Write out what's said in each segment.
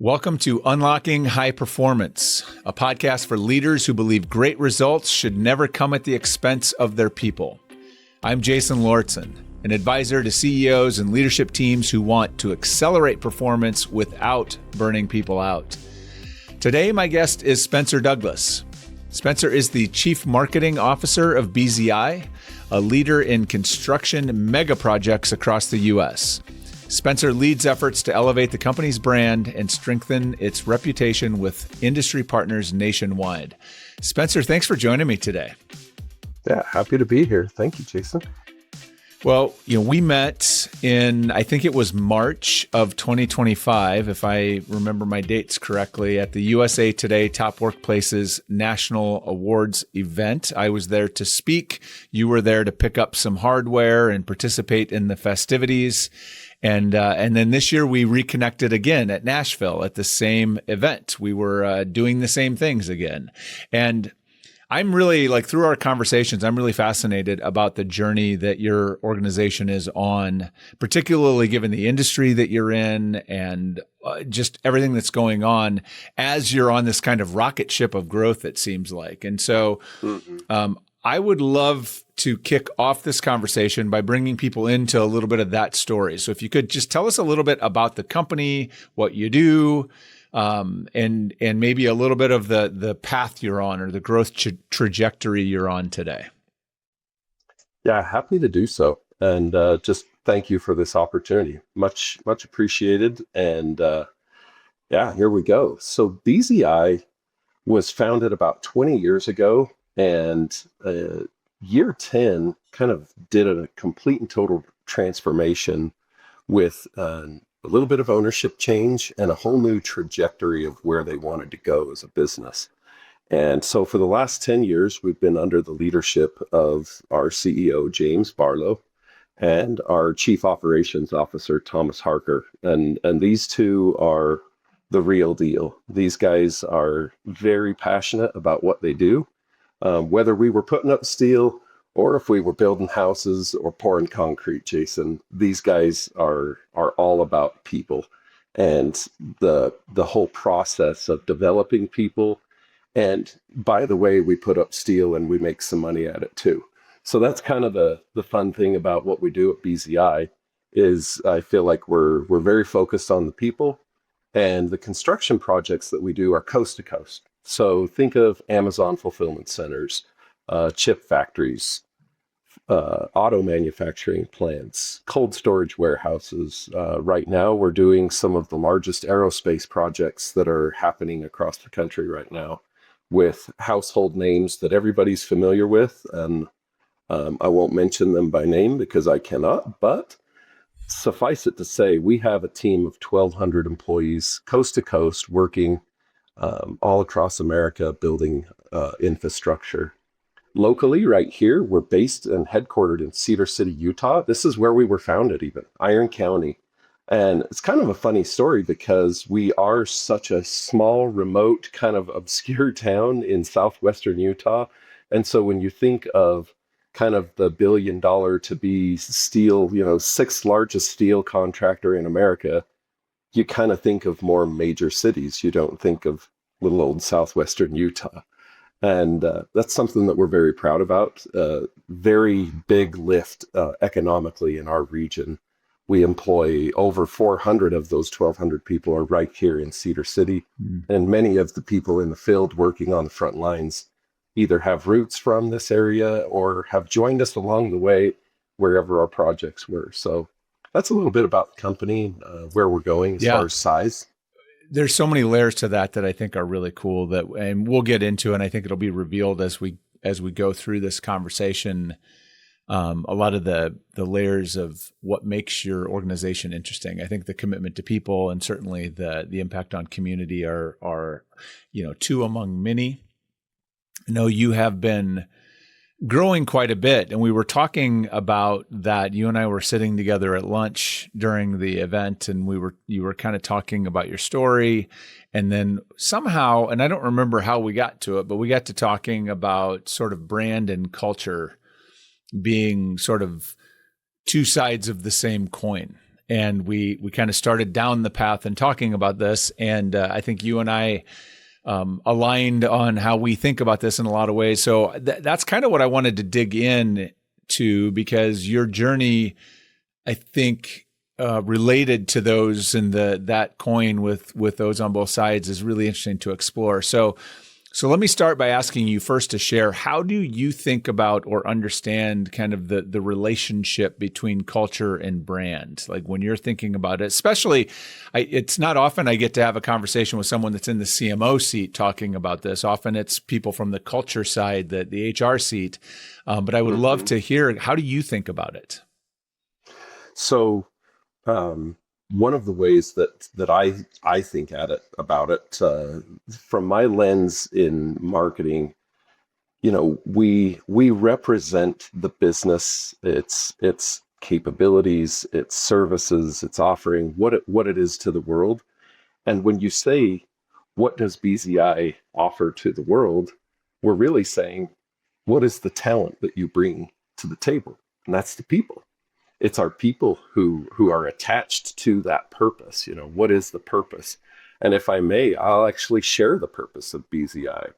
Welcome to Unlocking High Performance, a podcast for leaders who believe great results should never come at the expense of their people. I'm Jason Lauritsen, an advisor to CEOs and leadership teams who want to accelerate performance without burning people out. Today, my guest is Spencer Douglas. Spencer is the Chief Marketing Officer of BZI, a leader in construction mega projects across the U.S. Spencer leads efforts to elevate the company's brand and strengthen its reputation with industry partners nationwide. Spencer, thanks for joining me today. Yeah, happy to be here. Thank you, Jason. Well, we met in, I think it was March of 2025, if I remember my dates correctly, at the USA Today Top Workplaces National Awards event. I was there to speak. You were there to pick up some hardware and participate in the festivities. And then this year we reconnected again at Nashville at the same event. We were doing the same things again. And I'm really, through our conversations, I'm really fascinated about the journey that your organization is on, particularly given the industry that you're in and just everything that's going on as you're on this kind of rocket ship of growth, it seems like. And so I would love to kick off this conversation by bringing people into a little bit of that story. So if you could just tell us a little bit about the company, what you do, and maybe a little bit of the path you're on or the growth trajectory you're on today. Yeah, happy to do so. And just thank you for this opportunity. Much appreciated. And here we go. So BZI was founded about 20 years ago, and year 10 kind of did a complete and total transformation with a little bit of ownership change and a whole new trajectory of where they wanted to go as a business. And so for the last 10 years, we've been under the leadership of our CEO, James Barlow, and our Chief Operations Officer, Thomas Harker. And these two are the real deal. These guys are very passionate about what they do. Whether we were putting up steel or if we were building houses or pouring concrete, Jason, these guys are all about people and the whole process of developing people. And by the way, we put up steel and we make some money at it too. So that's kind of the fun thing about what we do at BZI is I feel like we're very focused on the people, and the construction projects that we do are coast to coast. So think of Amazon fulfillment centers, chip factories, auto manufacturing plants, cold storage warehouses. Right now, we're doing some of the largest aerospace projects that are happening across the country right now with household names that everybody's familiar with. And I won't mention them by name because I cannot, but suffice it to say, we have a team of 1,200 employees coast to coast working all across America, building infrastructure. Locally, right here, we're based and headquartered in Cedar City, Utah. This is where we were founded even, Iron County. And it's kind of a funny story because we are such a small, remote, kind of obscure town in southwestern Utah. And so when you think of kind of the $1 billion to be steel, sixth largest steel contractor in America, you kind of think of more major cities. You don't think of little old southwestern Utah. And that's something that we're very proud about. Very big lift economically in our region. We employ over 400 of those 1,200 people are right here in Cedar City. And many of the people in the field working on the front lines either have roots from this area or have joined us along the way wherever our projects were. So that's a little bit about the company, where we're going as far as size. There's so many layers to that I think are really cool and we'll get into, and I think it'll be revealed as we go through this conversation. A lot of the layers of what makes your organization interesting. I think the commitment to people and certainly the impact on community are two among many. I know you have been growing quite a bit. And we were talking about that. You and I were sitting together at lunch during the event, and you were kind of talking about your story. And then somehow, and I don't remember how we got to it, but we got to talking about sort of brand and culture being sort of two sides of the same coin. and we kind of started down the path and talking about this. And I think you and I aligned on how we think about this in a lot of ways. So that's kind of what I wanted to dig in to, because your journey, I think, related to those and that coin with those on both sides is really interesting to explore. So let me start by asking you first to share, how do you think about or understand kind of the relationship between culture and brand? Like when you're thinking about it, especially, it's not often I get to have a conversation with someone that's in the CMO seat talking about this. Often it's people from the culture side, the HR seat. But I would love to hear, how do you think about it? So, one of the ways that I think about it from my lens in marketing, we represent the business, its capabilities, its services, its offering, what it is to the world. And when you say, what does BZI offer to the world, we're really saying, what is the talent that you bring to the table? And that's the people. It's our people who are attached to that purpose. What is the purpose? And if I may, I'll actually share the purpose of BZI.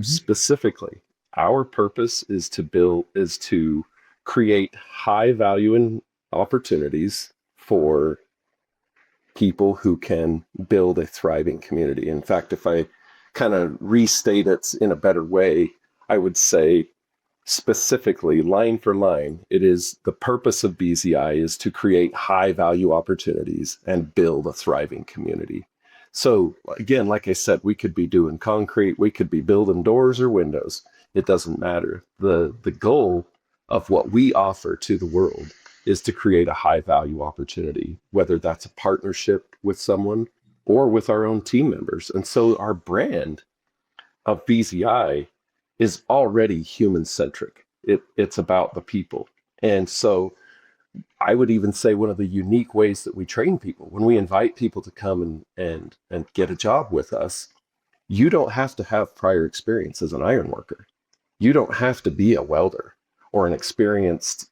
Specifically, our purpose is to create high value and opportunities for people who can build a thriving community. In fact, if I kind of restate it in a better way, I would say, specifically, line for line, it is the purpose of BZI is to create high value opportunities and build a thriving community. So again, like I said, we could be doing concrete, we could be building doors or windows. It doesn't matter. The goal of what we offer to the world is to create a high value opportunity, whether that's a partnership with someone or with our own team members. And so our brand of BZI is already human centric. It's about the people. And so I would even say one of the unique ways that we train people, when we invite people to come and get a job with us, you don't have to have prior experience as an iron worker. You don't have to be a welder or an experienced,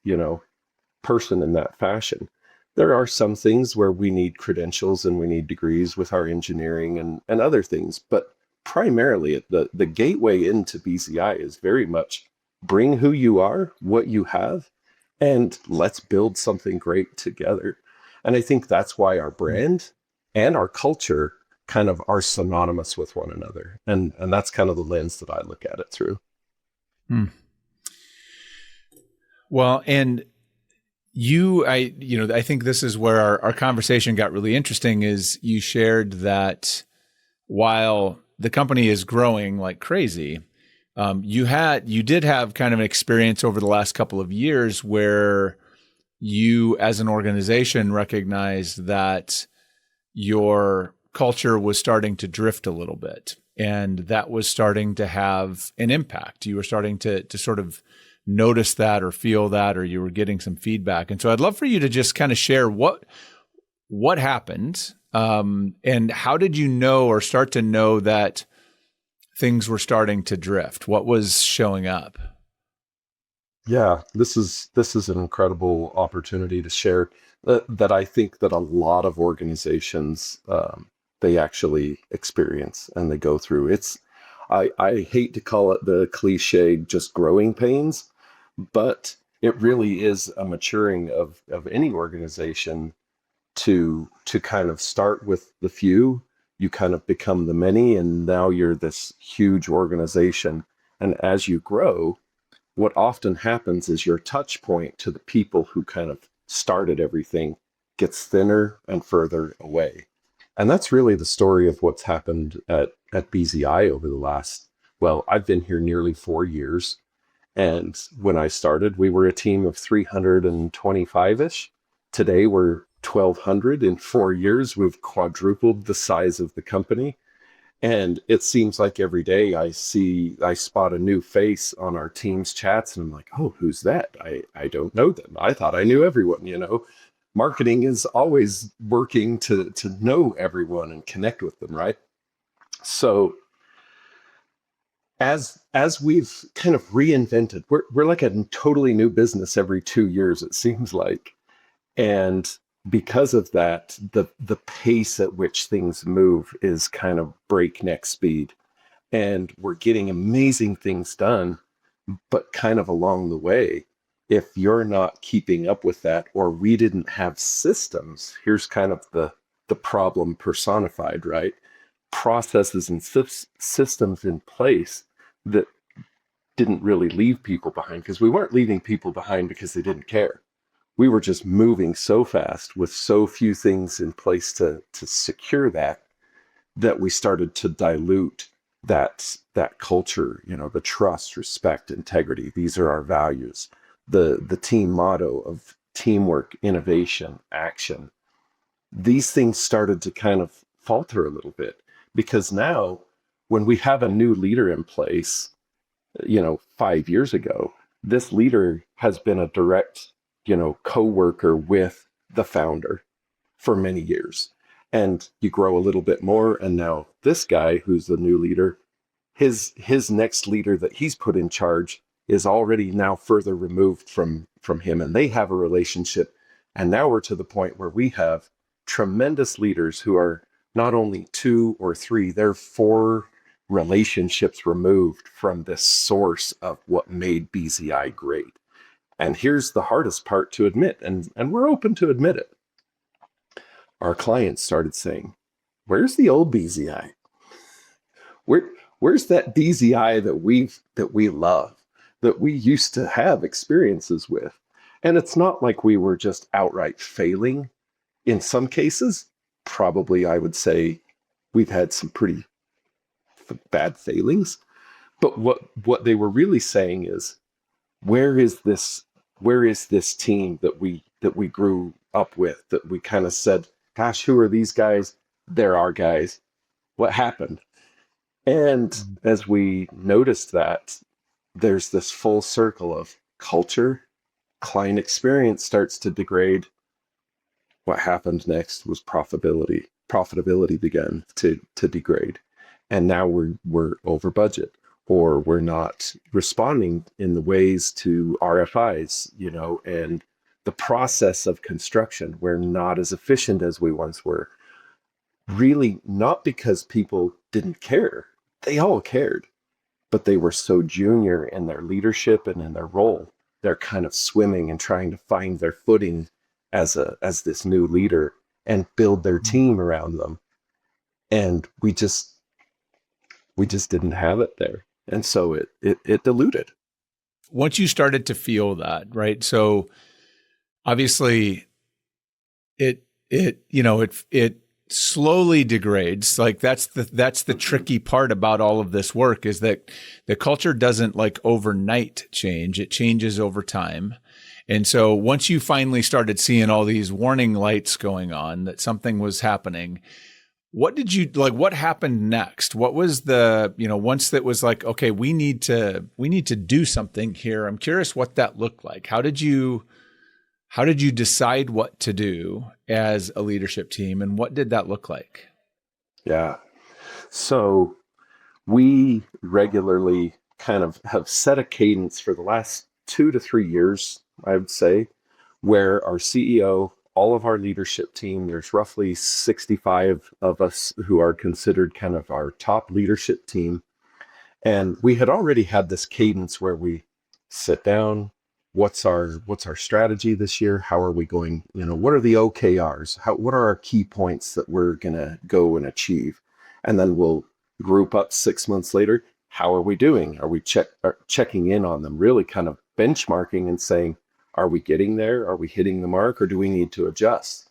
person in that fashion. There are some things where we need credentials and we need degrees with our engineering and other things, but primarily the gateway into BZI is very much bring who you are, what you have, and let's build something great together. And I think that's why our brand and our culture kind of are synonymous with one another. And that's kind of the lens that I look at it through. Well, and I think this is where our conversation got really interesting, is you shared that while the company is growing like crazy, you did have kind of an experience over the last couple of years where you as an organization recognized that your culture was starting to drift a little bit, and that was starting to have an impact. You were starting to sort of notice that or feel that, or you were getting some feedback. And so I'd love for you to just kind of share what happened, and how did you know or start to know that things were starting to drift? What was showing up? Yeah, this is an incredible opportunity to share that I think that a lot of organizations they actually experience and they go through. I hate to call it the cliche just growing pains, but it really is a maturing of any organization to kind of start with the few. You kind of become the many, and now you're this huge organization. And as you grow, what often happens is your touch point to the people who kind of started everything gets thinner and further away. And that's really the story of what's happened at BZI over the last, well, I've been here nearly 4 years. And when I started, we were a team of 325-ish. Today, we're 1,200. In 4 years, we've quadrupled the size of the company. And it seems like every day I spot a new face on our team's chats, and I'm like, oh, who's that? I don't know them. I thought I knew everyone, Marketing is always working to know everyone and connect with them, right? So as we've kind of reinvented, we're like a totally new business every 2 years, it seems like. And because of that, the pace at which things move is kind of breakneck speed. And we're getting amazing things done, but kind of along the way, if you're not keeping up with that, or we didn't have systems, here's kind of the problem personified, right? Processes and systems in place that didn't really leave people behind, because we weren't leaving people behind because they didn't care. We were just moving so fast with so few things in place to secure that we started to dilute that culture, the trust, respect, integrity. These are our values. The team motto of teamwork, innovation, action. These things started to kind of falter a little bit, because now when we have a new leader in place, 5 years ago, this leader has been a direct, co-worker with the founder for many years. And you grow a little bit more, and now this guy who's the new leader, his next leader that he's put in charge is already now further removed from him, and they have a relationship. And now we're to the point where we have tremendous leaders who are not only 2 or 3, they're 4 relationships removed from this source of what made BZI great. And here's the hardest part to admit, and we're open to admit it. Our clients started saying, "Where's the old BZI? Where's that BZI that we love, that we used to have experiences with?" And it's not like we were just outright failing. In some cases, probably I would say we've had some pretty bad failings. But what they were really saying is, where is this team that we grew up with, that we kind of said, gosh, who are these guys? They're our guys. What happened? And as we noticed that, there's this full circle of culture, client experience starts to degrade. What happened next was profitability. Profitability began to degrade. And now we're over budget, or we're not responding in the ways to RFIs, and the process of construction. We're not as efficient as we once were. Really, not because people didn't care. They all cared, but they were so junior in their leadership and in their role. They're kind of swimming and trying to find their footing as this new leader and build their team around them. And we just didn't have it there. And so it diluted. Once you started to feel that, right? So obviously it slowly degrades. Like that's the tricky part about all of this work, is that the culture doesn't like overnight change. It changes over time. And so once you finally started seeing all these warning lights going on that something was happening, what happened next? What was once that was like, okay, we need to do something here. I'm curious what that looked like. How did you decide what to do as a leadership team, and what did that look like? Yeah. So we regularly kind of have set a cadence for the last 2 to 3 years, I would say, where our CEO, all of our leadership team, there's roughly 65 of us who are considered kind of our top leadership team. And we had already had this cadence where we sit down. What's our strategy this year? How are we going? What are the OKRs? What are our key points that we're going to go and achieve? And then we'll group up 6 months later. How are we doing? Are we checking in on them? Really kind of benchmarking and saying, are we getting there? Are we hitting the mark, or do we need to adjust?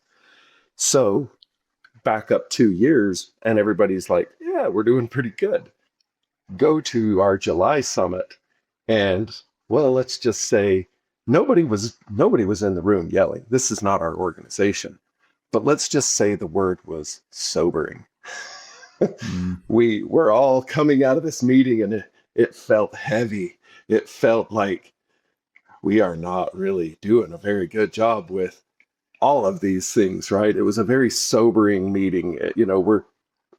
So back up 2 years and everybody's like, yeah, we're doing pretty good. Go to our July summit and, well, let's just say nobody was in the room yelling. This is not our organization. But let's just say the word was sobering. We're all coming out of this meeting and it felt heavy. It felt like we are not really doing a very good job with all of these things, right? It was a very sobering meeting.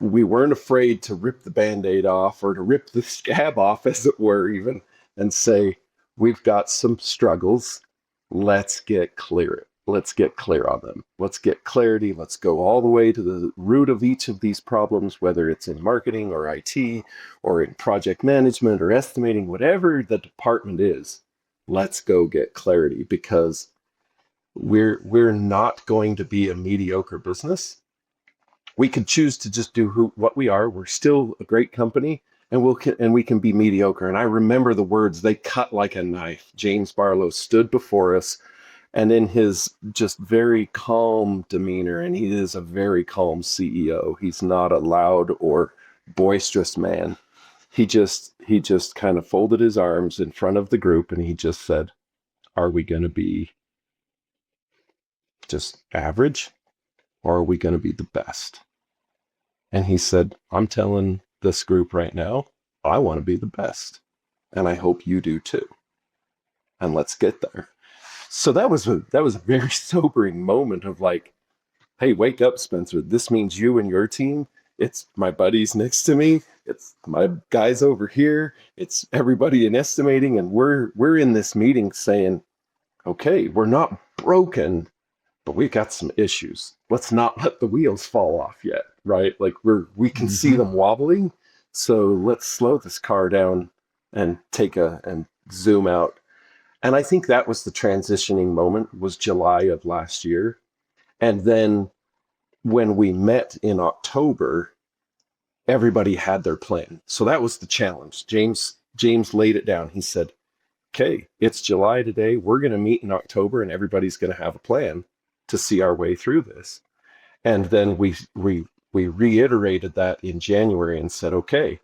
We weren't afraid to rip the Band-Aid off, or to rip the scab off, as it were, even, and say, we've got some struggles. Let's get clear. let's get clear on them. Let's get clarity. Let's go all the way to the root of each of these problems, whether it's in marketing or IT or in project management or estimating, whatever the department is. Let's go get clarity, because we're not going to be a mediocre business. We could choose to just do what we are. We're still a great company, and we can be mediocre. And I remember the words, they cut like a knife. James Barlow stood before us, and in his just very calm demeanor, and he is a very calm CEO. He's not a loud or boisterous man. He just kind of folded his arms in front of the group, and he just said, "Are we going to be just average, or are we going to be the best?" And he said, "I'm telling this group right now, I want to be the best. And I hope you do too. And let's get there." So that was a very sobering moment of like, hey, wake up, Spencer. This means you and your team. It's my buddies next to me. It's my guys over here. It's everybody in estimating. And we're in this meeting saying, okay, we're not broken, but we've got some issues. Let's not let the wheels fall off yet, right? Like we can see them wobbling. So let's slow this car down and and zoom out. And I think that was the transitioning moment, was July of last year. And then when we met in October, everybody had their plan. So that was the challenge. James laid it down. He said, okay, it's July today. We're going to meet in October, and everybody's going to have a plan to see our way through this. And then we reiterated that in January and said, okay,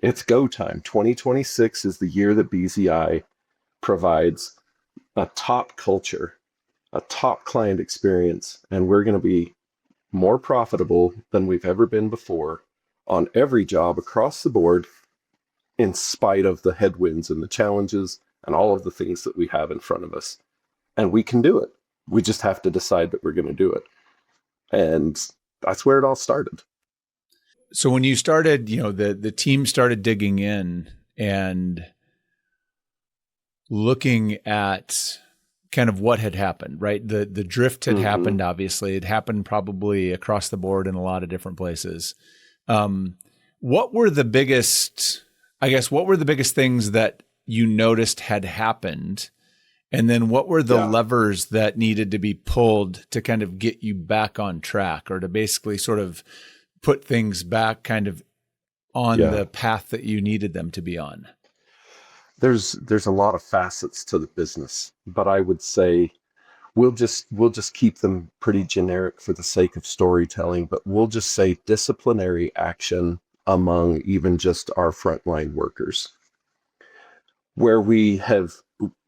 it's go time. 2026 is the year that BZI provides a top culture, a top client experience, and we're going to be more profitable than we've ever been before on every job across the board, in spite of the headwinds and the challenges and all of the things that we have in front of us. And we can do it. We just have to decide that we're going to do it. And that's where it all started. So when you started, the team started digging in and looking at kind of what had happened, right? The drift had happened, obviously. It happened probably across the board in a lot of different places. What were the biggest things that you noticed had happened? And then what were the levers that needed to be pulled to kind of get you back on track, or to basically sort of put things back kind of on the path that you needed them to be on? There's a lot of facets to the business, but I would say we'll just keep them pretty generic for the sake of storytelling, but we'll just say disciplinary action among even just our frontline workers, where we have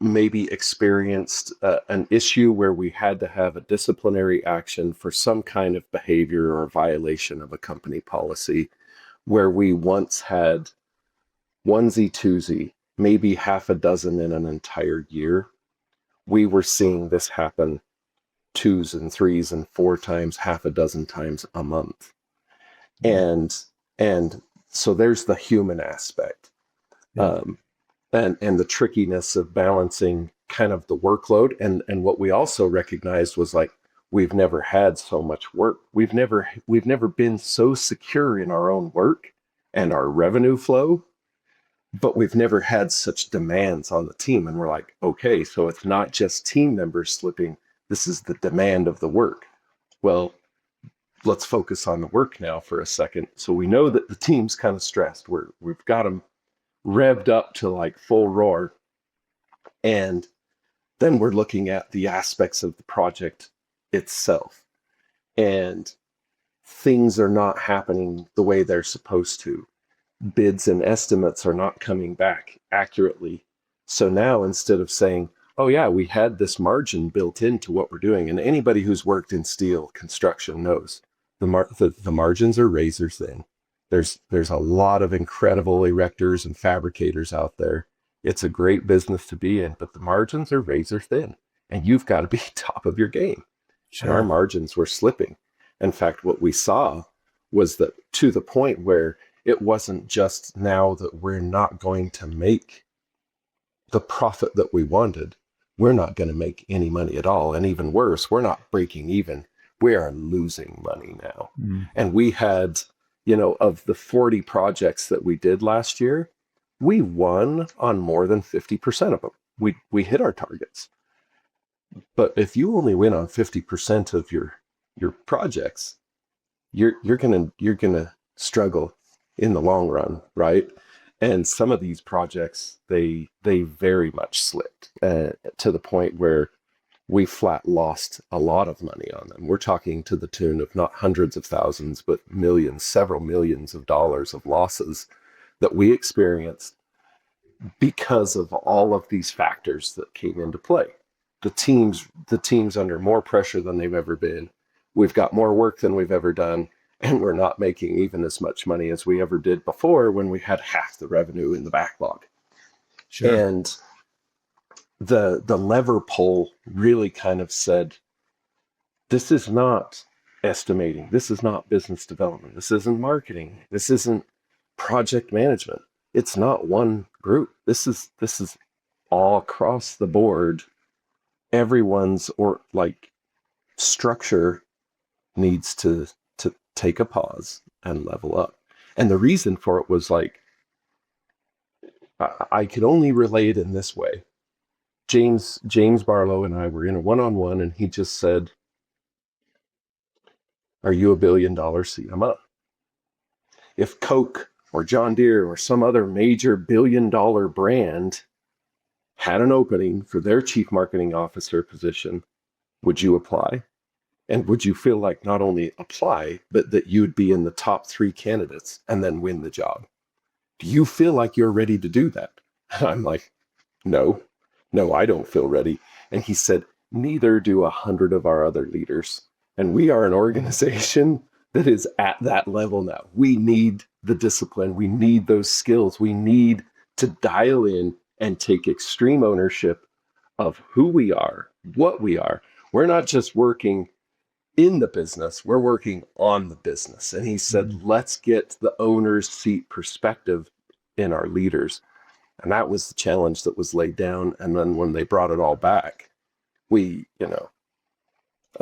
maybe experienced an issue where we had to have a disciplinary action for some kind of behavior or violation of a company policy, where we once had onesie twosie, maybe half a dozen in an entire year. We were seeing this happen 2s and 3s and 4 times, half a dozen times a month. And so there's the human aspect. And the trickiness of balancing kind of the workload. And what we also recognized was, like, we've never had so much work. We've never been so secure in our own work and our revenue flow, but we've never had such demands on the team. And we're like, okay, so it's not just team members slipping. This is the demand of the work. Well, let's focus on the work now for a second. So we know that the team's kind of stressed. We've got them revved up to like full roar. And then we're looking at the aspects of the project itself. And things are not happening the way they're supposed to. Bids and estimates are not coming back accurately. So now, instead of saying, oh yeah, we had this margin built into what we're doing, and anybody who's worked in steel construction knows the margins are razor thin. There's a lot of incredible erectors and fabricators out there. It's a great business to be in, but the margins are razor thin, and you've got to be top of your game. Sure. And our margins were slipping. In fact, what we saw was that, to the point where it wasn't just now that we're not going to make the profit that we wanted. we're not going to make any money at all. And even worse, we're not breaking even. We are losing money now. And we had, of the 40 projects that we did last year, we won on more than 50% of them. We hit our targets. But if you only win on 50% of your projects, you're gonna struggle in the long run, right? And some of these projects, they very much slipped to the point where we flat lost a lot of money on them. We're talking to the tune of not hundreds of thousands, but millions, several millions of dollars of losses that we experienced because of all of these factors that came into play. The team's under more pressure than they've ever been. We've got more work than we've ever done, and we're not making even as much money as we ever did before when we had half the revenue in the backlog. Sure. And the lever pull really kind of said, this is not estimating. This is not business development. This isn't marketing. This isn't project management. It's not one group. This is all across the board. Everyone's structure needs to take a pause and level up. And the reason for it was I could only relate in this way. James Barlow and I were in a one-on-one, and he just said, "Are you $1 billion CMO?" If Coke or John Deere or some other major $1 billion brand had an opening for their chief marketing officer position, would you apply? And would you feel like not only apply, but that you'd be in the top 3 candidates and then win the job? Do you feel like you're ready to do that? And I'm like, no, I don't feel ready. And he said, neither do 100 of our other leaders. And we are an organization that is at that level now. We need the discipline. We need those skills. We need to dial in and take extreme ownership of who we are, what we are. We're not just working in the business, we're working on the business. And he said, let's get the owner's seat perspective in our leaders. And that was the challenge that was laid down. And then when they brought it all back, we,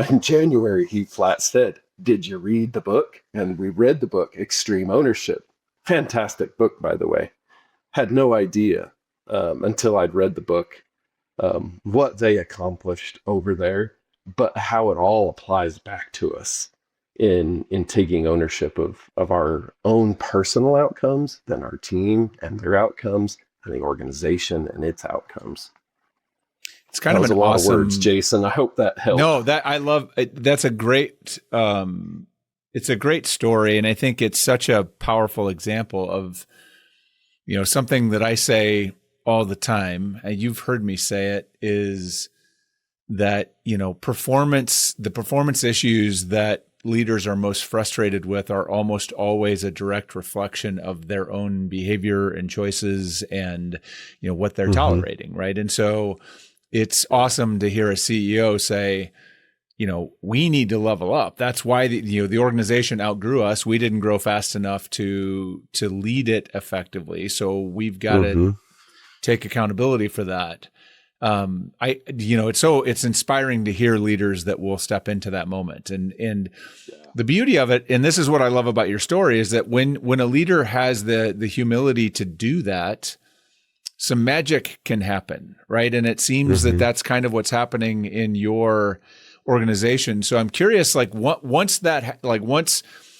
in January, he flat said, did you read the book? And we read the book, Extreme Ownership. Fantastic book, by the way. Had no idea until I'd read the book what they accomplished over there, but how it all applies back to us in taking ownership of our own personal outcomes, then our team and their outcomes, and the organization and its outcomes. It's kind of an a lot awesome of words, Jason. I hope that helped. No, that I love. That's a great. It's a great story, and I think it's such a powerful example of, something that I say all the time, and you've heard me say it, is that the performance issues that leaders are most frustrated with are almost always a direct reflection of their own behavior and choices and what they're tolerating, right? And so it's awesome to hear a CEO say, we need to level up. That's why the organization outgrew us. We didn't grow fast enough to lead it effectively. So we've got to take accountability for that. It's inspiring to hear leaders that will step into that moment. And the beauty of it, and this is what I love about your story, is that when a leader has the humility to do that, some magic can happen, right? And it seems that that's kind of what's happening in your organization. So I'm curious, once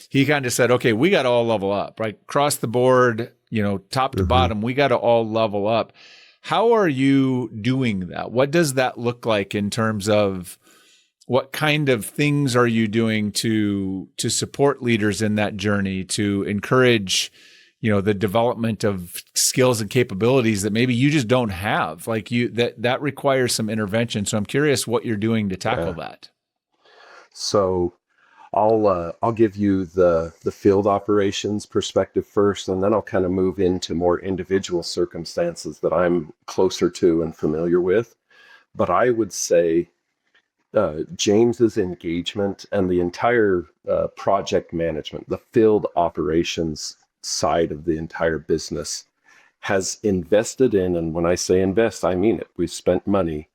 he kind of said, okay, we got to all level up, right? Across the board, top to bottom, we got to all level up. How are you doing that? What does that look like in terms of what kind of things are you doing to support leaders in that journey, to encourage, the development of skills and capabilities that maybe you just don't have, that requires some intervention. So I'm curious what you're doing to tackle that. So I'll give you the field operations perspective first, and then I'll kind of move into more individual circumstances that I'm closer to and familiar with. But I would say James's engagement and the entire project management, the field operations side of the entire business, has invested in, and when I say invest, I mean it. We've spent money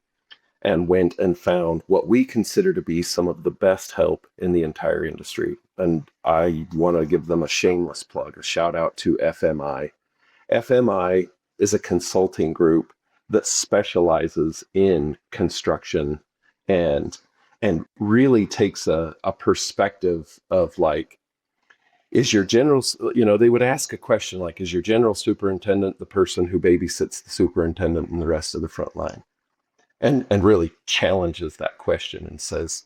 and went and found what we consider to be some of the best help in the entire industry. And I want to give them a shameless plug, a shout out to FMI. FMI is a consulting group that specializes in construction and really takes a perspective of like, is your general, they would ask a question like, is your general superintendent the person who babysits the superintendent and the rest of the front line? And really challenges that question and says,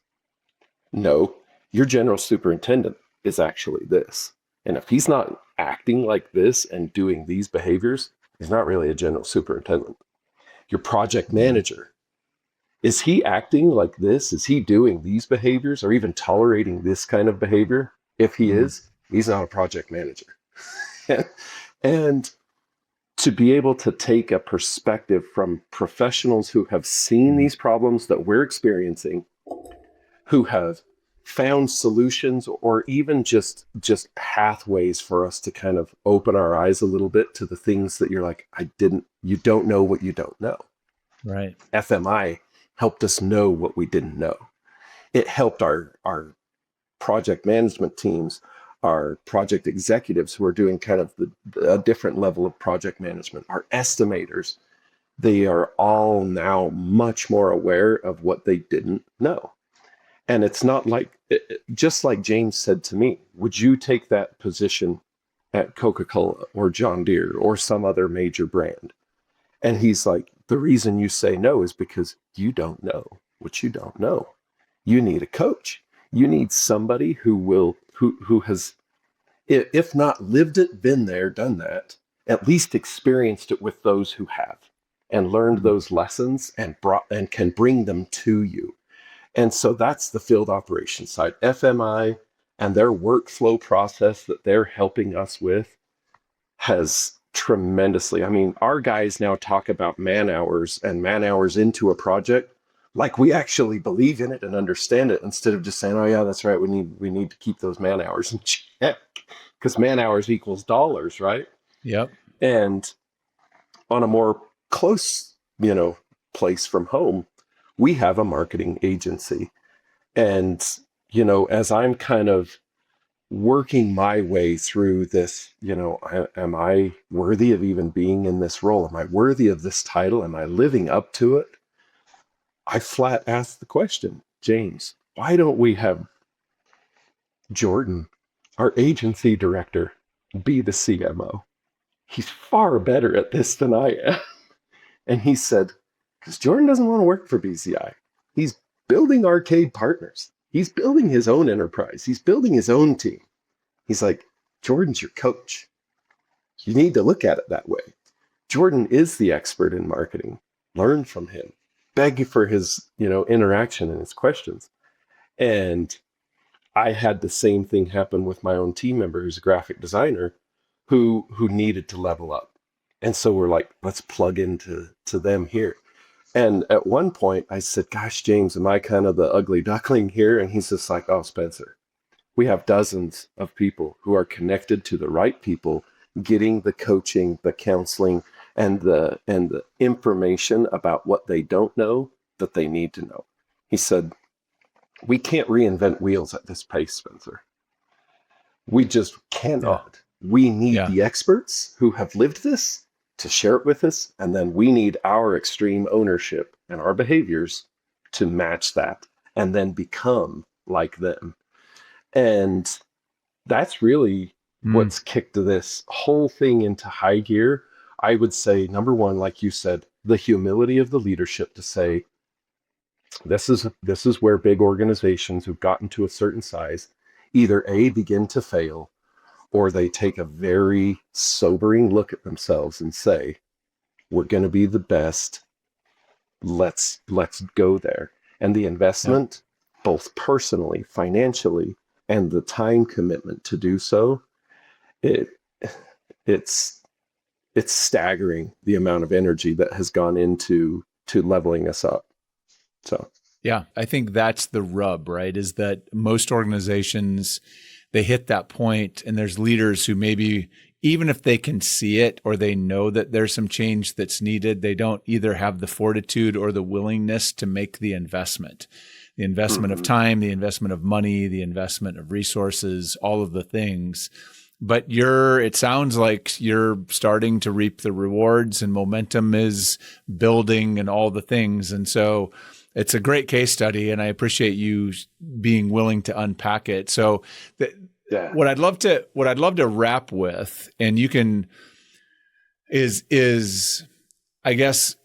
no, your general superintendent is actually this. And if he's not acting like this and doing these behaviors, he's not really a general superintendent. Your project manager, is he acting like this? Is he doing these behaviors or even tolerating this kind of behavior? If he is, he's not a project manager. And to be able to take a perspective from professionals who have seen these problems that we're experiencing, who have found solutions or even just pathways for us to kind of open our eyes a little bit to the things that you're like, you don't know what you don't know. Right. FMI helped us know what we didn't know. It helped our project management teams, our project executives who are doing kind of a different level of project management, our estimators, they are all now much more aware of what they didn't know. And it's not like, just like James said to me, would you take that position at Coca-Cola or John Deere or some other major brand? And he's like, the reason you say no is because you don't know what you don't know. You need a coach. You need somebody who has, if not lived it, been there, done that, at least experienced it with those who have and learned those lessons and can bring them to you. And so that's the field operations side. FMI and their workflow process that they're helping us with has tremendously, our guys now talk about man hours and man hours into a project like we actually believe in it and understand it, instead of just saying, oh yeah, that's right, we need to keep those man hours in check because man hours equals dollars, right? Yep. And on a more close, place from home, we have a marketing agency. And, as I'm kind of working my way through this, am I worthy of even being in this role? Am I worthy of this title? Am I living up to it? I flat asked the question, James, why don't we have Jordan, our agency director, be the CMO? He's far better at this than I am. And he said, because Jordan doesn't want to work for BCI. He's building Arcade Partners. He's building his own enterprise. He's building his own team. He's like, Jordan's your coach. You need to look at it that way. Jordan is the expert in marketing. Learn from him. Beg for his, interaction and his questions. And I had the same thing happen with my own team member who's a graphic designer who needed to level up. And so we're like, let's plug into them here. And at one point I said, gosh, James, am I kind of the ugly duckling here? And he's just like, oh, Spencer, we have dozens of people who are connected to the right people, getting the coaching, the counseling, and the information about what they don't know that they need to know. He said, we can't reinvent wheels at this pace, Spencer. We just cannot. Yeah. We need the experts who have lived this to share it with us, and then we need our extreme ownership and our behaviors to match that and then become like them. And that's really what's kicked this whole thing into high gear. I would say, number one, like you said, the humility of the leadership to say, this is where big organizations who've gotten to a certain size either A, begin to fail, or they take a very sobering look at themselves and say, we're going to be the best. Let's go there. And the investment, both personally, financially, and the time commitment to do so, it's staggering the amount of energy that has gone into leveling us up. So, yeah, I think that's the rub, right? Is that most organizations, they hit that point, and there's leaders who maybe, even if they can see it or they know that there's some change that's needed, they don't either have the fortitude or the willingness to make the investment of time, the investment of money, the investment of resources, all of the things. But it sounds like you're starting to reap the rewards, and momentum is building and all the things. And so it's a great case study, and I appreciate you being willing to unpack it. So what I'd love to wrap with, and you can, is I guess,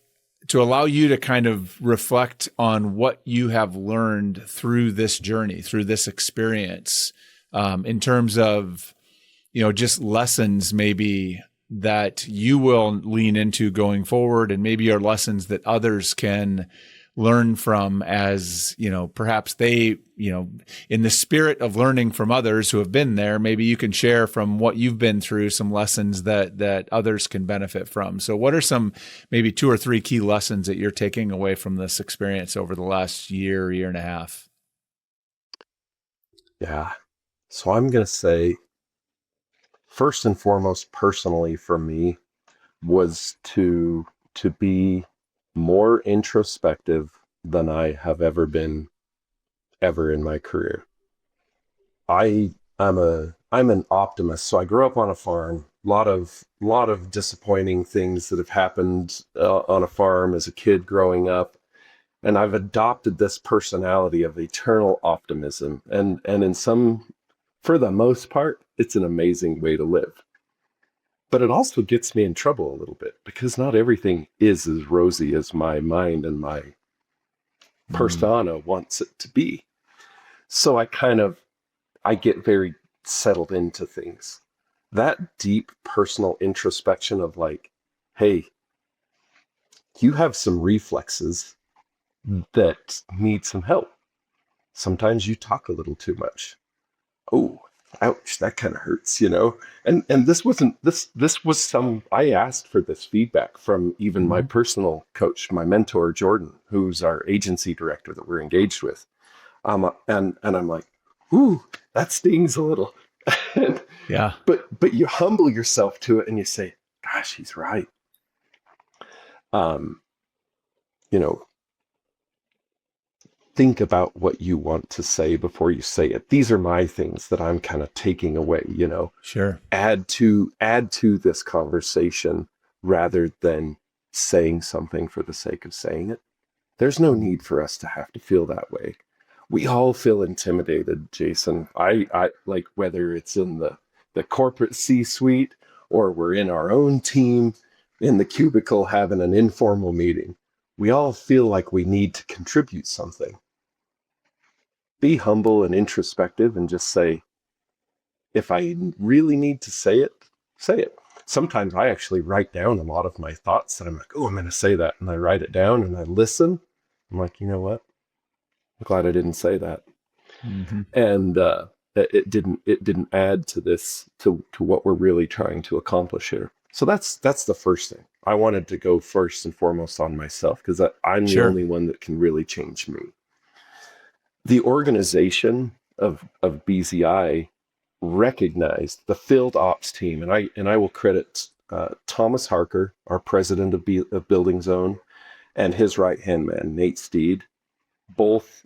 to allow you to kind of reflect on what you have learned through this journey, through this experience, in terms of, just lessons maybe that you will lean into going forward, and maybe are lessons that others can learn from, as, perhaps they, in the spirit of learning from others who have been there, maybe you can share from what you've been through some lessons that others can benefit from. So what are some, maybe 2 or 3 key lessons that you're taking away from this experience over the last year and a half? Yeah. So I'm going to say, first and foremost, personally for me, was to be more introspective than I have ever been in my career. I'm an optimist. So I grew up on a farm. Lot of disappointing things that have happened on a farm as a kid growing up, and I've adopted this personality of eternal optimism. And for the most part, it's an amazing way to live. But it also gets me in trouble a little bit, because not everything is as rosy as my mind and my persona wants it to be. So I get very settled into things. That deep personal introspection of like, hey, you have some reflexes that need some help. Sometimes you talk a little too much. Oh, ouch, that kind of hurts, And this was some, I asked for this feedback from even my personal coach, my mentor, Jordan, who's our agency director that we're engaged with. And I'm like, ooh, that stings a little. Yeah. But you humble yourself to it and you say, gosh, he's right. Think about what you want to say before you say it. These are my things that I'm kind of taking away, Sure. Add to this conversation rather than saying something for the sake of saying it. There's no need for us to have to feel that way. We all feel intimidated, Jason. I like, whether it's in the corporate C-suite or we're in our own team in the cubicle having an informal meeting. We all feel like we need to contribute something. Be humble and introspective and just say, if I really need to say it, say it. Sometimes I actually write down a lot of my thoughts and I'm like, oh, I'm going to say that. And I write it down and I listen. I'm like, you know what? I'm glad I didn't say that. And it didn't add to this, to what we're really trying to accomplish here. So that's the first thing. I wanted to go first and foremost on myself, because I'm the only one that can really change me. The organization of BZI recognized the field ops team, and I will credit Thomas Harker, our president of Building Zone, and his right-hand man, Nate Steed, both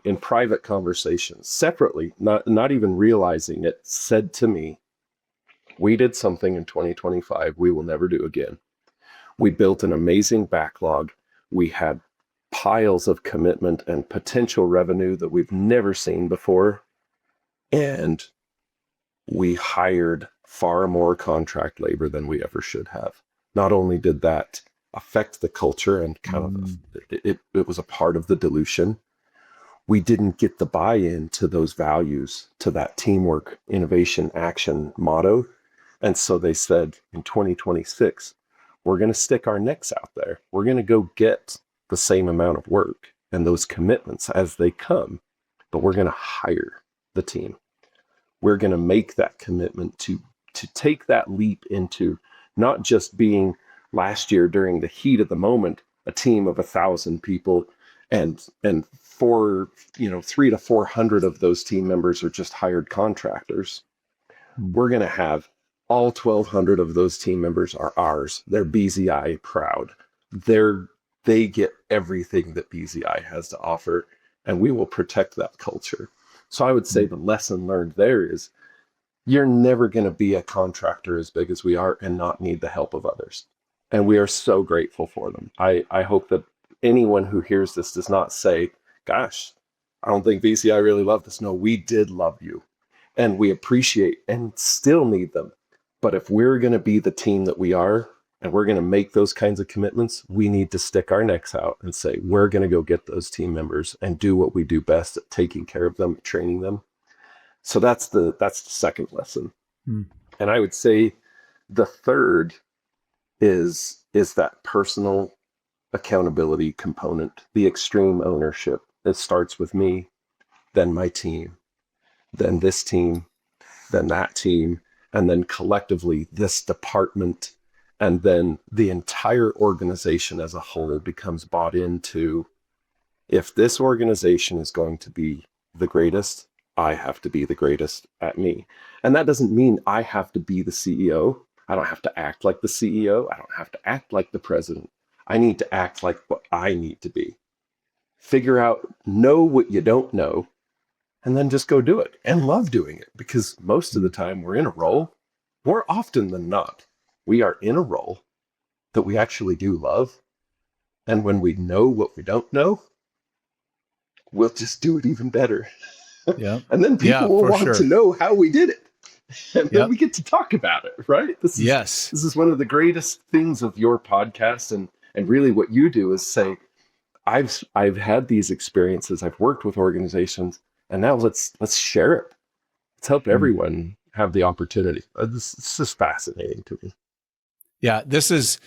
in private conversations, separately, not even realizing it, said to me, we did something in 2025 we will never do again. We built an amazing backlog. We had piles of commitment and potential revenue that we've never seen before. And we hired far more contract labor than we ever should have. Not only did that affect the culture and it was a part of the dilution, we didn't get the buy-in to those values, to that teamwork, innovation, action motto. And so they said, in 2026, we're going to stick our necks out there. We're going to go get the same amount of work and those commitments as they come, but we're going to hire the team. We're going to make that commitment to take that leap into not just being, last year during the heat of the moment, a team of 1,000 people and 300 to 400 of those team members are just hired contractors. We're going to have all 1,200 of those team members are ours. They're BZI proud. They get everything that BZI has to offer, and we will protect that culture. So I would say the lesson learned there is you're never going to be a contractor as big as we are and not need the help of others. And we are so grateful for them. I hope that anyone who hears this does not say, gosh, I don't think BCI really loved us. No, we did love you. And we appreciate and still need them. But if we're going to be the team that we are, and we're going to make those kinds of commitments, we need to stick our necks out and say, we're going to go get those team members and do what we do best at taking care of them, training them. So that's the second lesson. And I would say the third is that personal accountability component, the extreme ownership. It starts with me, then my team, then this team, then that team, and then collectively this department, and then the entire organization as a whole becomes bought into, if this organization is going to be the greatest, I have to be the greatest at me. And that doesn't mean I have to be the CEO. I don't have to act like the CEO. I don't have to act like the president. I need to act like what I need to be. Figure out, know what you don't know, and then just go do it and love doing it. Because most of the time we're in a role, more often than not, we are in a role that we actually do love. And when we know what we don't know, we'll just do it even better. Yeah. And then people will want to know how we did it. And then we get to talk about it, right? This is one of the greatest things of your podcast. And really what you do is say, I've had these experiences, I've worked with organizations, and now let's share it. Let's help everyone have the opportunity. It's just fascinating to me. Yeah, it's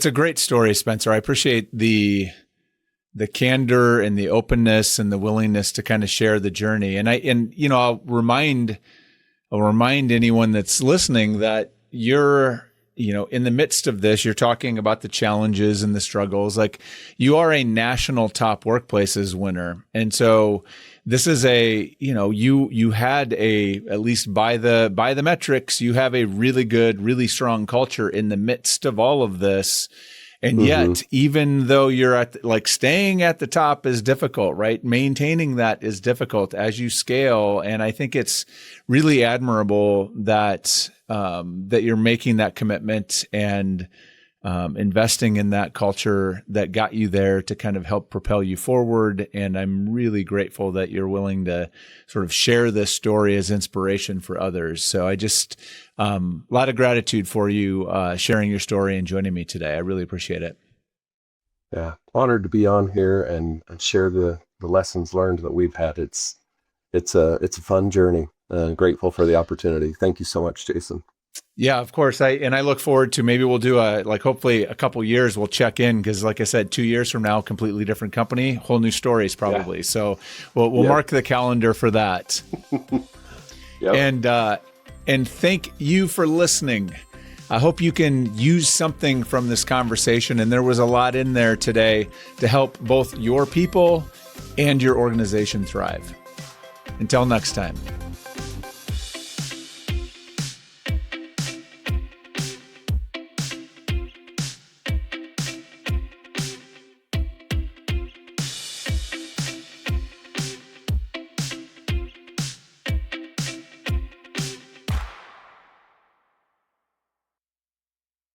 a great story, Spencer. I appreciate the candor and the openness and the willingness to kind of share the journey. And I'll remind anyone that's listening that you're, in the midst of this, you're talking about the challenges and the struggles. Like, you are a national top workplaces winner. And so this is you had at least by the metrics, you have a really good, really strong culture in the midst of all of this. And yet, even though you're staying at the top is difficult, right? Maintaining that is difficult as you scale. And I think it's really admirable that you're making that commitment and investing in that culture that got you there to kind of help propel you forward. And I'm really grateful that you're willing to sort of share this story as inspiration for others. So I just, a lot of gratitude for you sharing your story and joining me today. I really appreciate it. Yeah, honored to be on here and share the lessons learned that we've had. It's a fun journey. Grateful for the opportunity. Thank you so much, Jason. Yeah, of course. I look forward to, maybe we'll do hopefully a couple years we'll check in, because like I said, 2 years from now, completely different company, whole new stories probably. Yeah. So we'll mark the calendar for that. And thank you for listening. I hope you can use something from this conversation, and there was a lot in there today to help both your people and your organization thrive. Until next time.